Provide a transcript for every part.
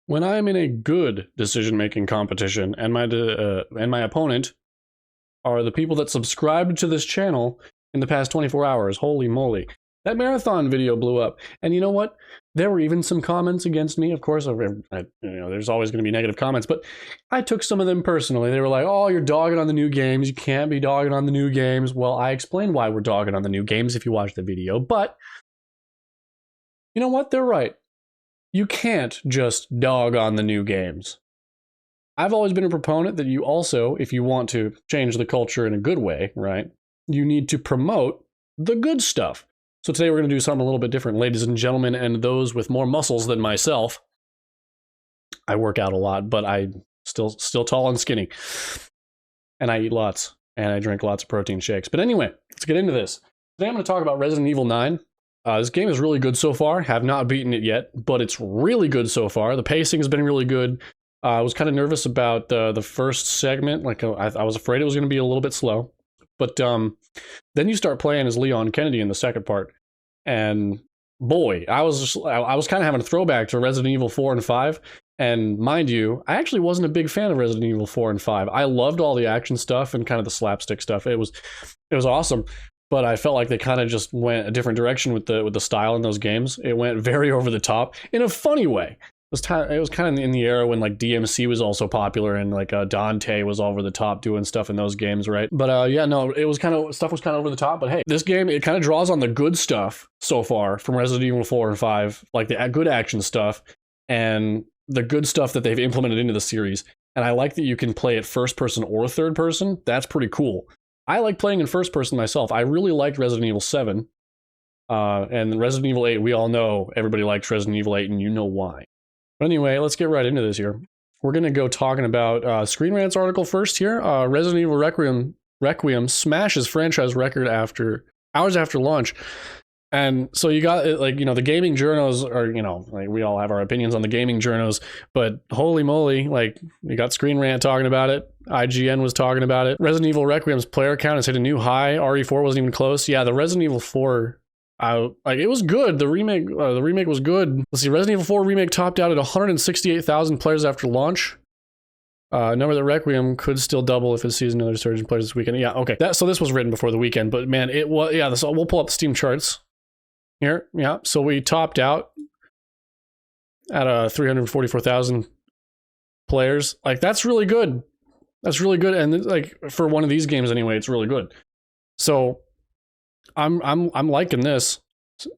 When I am in a good decision-making competition and my opponent are the people that subscribed to this channel in the past 24 hours. Holy moly. That marathon video blew up. And you know what? There were even some comments against me. Of course, there's always going to be negative comments, but I took some of them personally. They were like, oh, you're dogging on the new games. You can't be dogging on the new games. Well, I explained why we're dogging on the new games if you watch the video, but you know what? They're right. You can't just dog on the new games. I've always been a proponent that you also, if you want to change the culture in a good way, right, you need to promote the good stuff. So today we're going to do something a little bit different, ladies and gentlemen, and those with more muscles than myself. I work out a lot, but I'm still tall and skinny. And I eat lots, and I drink lots of protein shakes. But anyway, let's get into this. Today I'm going to talk about Resident Evil 9. This game is really good so far. Have not beaten it yet, but it's really good so far. The pacing has been really good. I was kind of nervous about the first segment. Like I was afraid it was going to be a little bit slow. But then you start playing as Leon Kennedy in the second part, and boy, I was kind of having a throwback to Resident Evil 4 and 5. And mind you, I actually wasn't a big fan of Resident Evil 4 and 5. I loved all the action stuff and kind of the slapstick stuff. It was awesome. But I felt like they kind of just went a different direction with the style in those games. It went very over the top in a funny way. It was kind of in the era when like DMC was also popular and like Dante was all over the top doing stuff in those games, right? But yeah, no, it was stuff was kind of over the top. But hey, this game, it kind of draws on the good stuff so far from Resident Evil 4 and 5, like the good action stuff and the good stuff that they've implemented into the series. And I like that you can play it first person or third person. That's pretty cool. I like playing in first person myself. I really liked Resident Evil 7. And Resident Evil 8, we all know everybody likes Resident Evil 8, and you know why. But anyway, let's get right into this here. We're going to go talking about Screen Rant's article first here. Resident Evil Requiem smashes franchise record hours after launch. And so you got, like, you know, the gaming journos are, you know, like we all have our opinions on the gaming journos, but holy moly, like you got Screen Rant talking about it. IGN was talking about it. Resident Evil Requiem's player count has hit a new high. RE4 wasn't even close. Yeah, the Resident Evil 4, like it was good. The remake was good. Let's see, Resident Evil 4 remake topped out at 168,000 players after launch. Number that Requiem could still double if it sees another surge in players this weekend. Yeah, okay. So this was written before the weekend, but man, it was, yeah, we'll pull up the Steam charts. Here, yeah, so we topped out at 344,000 players. Like that's really good. That's really good, and like for one of these games anyway, it's really good. So I'm liking this.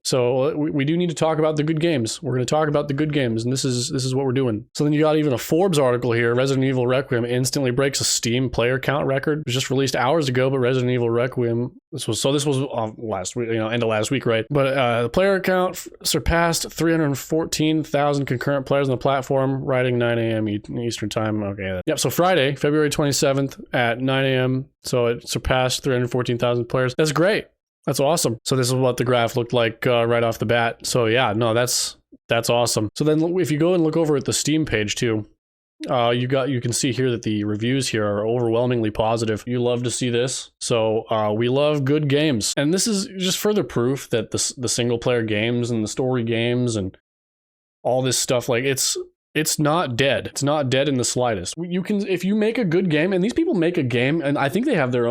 So we do need to talk about the good games. We're going to talk about the good games, and this is what we're doing. So then you got even a Forbes article here. Resident Evil Requiem instantly breaks a Steam player count record. It was just released hours ago, but Resident Evil Requiem, this was last week, you know, end of last week, right? But the player count surpassed 314,000 concurrent players on the platform, writing 9 a.m. Eastern time. Okay. Yep. So Friday, February 27th at 9 a.m. So it surpassed 314,000 players. That's great. That's awesome. So this is what the graph looked like right off the bat. So yeah, no, that's awesome. So then if you go and look over at the Steam page too, you can see here that the reviews here are overwhelmingly positive. You love to see this. So we love good games. And this is just further proof that the single player games and the story games and all this stuff, like it's not dead. It's not dead in the slightest. You can, if you make a good game, and these people make a game, and I think they have the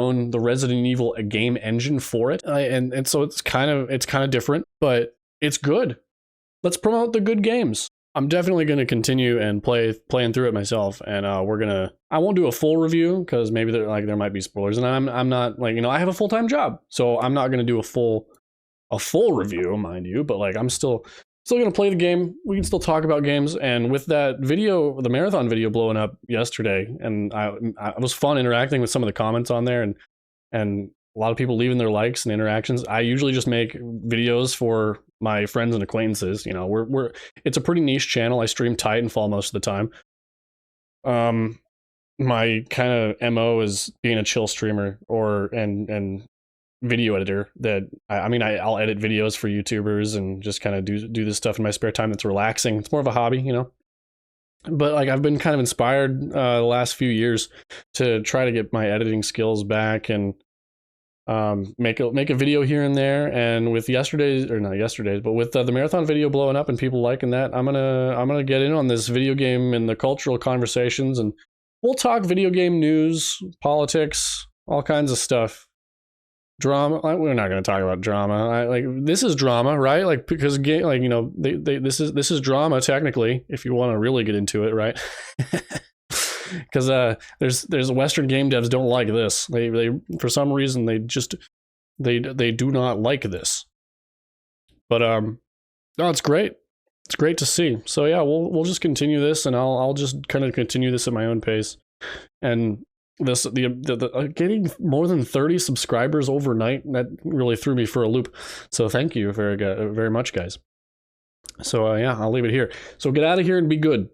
Resident Evil game engine for it, and so it's kind of different, but it's good. Let's promote the good games. I'm definitely going to continue and playing through it myself, and I won't do a full review because maybe there might be spoilers, and I'm not, like, you know, I have a full-time job, so I'm not going to do a full review, mind you, but like I'm still going to play the game. We can still talk about games. And with that video, the marathon video blowing up yesterday, and it was fun interacting with some of the comments on there, and a lot of people leaving their likes and interactions. I usually just make videos for my friends and acquaintances. You know, it's a pretty niche channel. I stream Titanfall most of the time. My kind of MO is being a chill streamer and video editor that I'll edit videos for YouTubers and just kind of do this stuff in my spare time that's relaxing. It's more of a hobby, you know. But like I've been kind of inspired the last few years to try to get my editing skills back, and make a video here and there. And with yesterday's, or not yesterday's, but with the marathon video blowing up and people liking that, I'm gonna get in on this video game and the cultural conversations, and we'll talk video game news, politics, all kinds of stuff. Drama. We're not going to talk about drama. Like, this is drama, right? Like, because like, you know, this is drama technically, if you want to really get into it, right? Because there's Western game devs don't like this. They for some reason they do not like this. But no, it's great. It's great to see. So yeah, we'll just continue this, and I'll just kind of continue this at my own pace. And getting more than 30 subscribers overnight, that really threw me for a loop. So thank you very much, guys. So yeah, I'll leave it here. So get out of here and be good.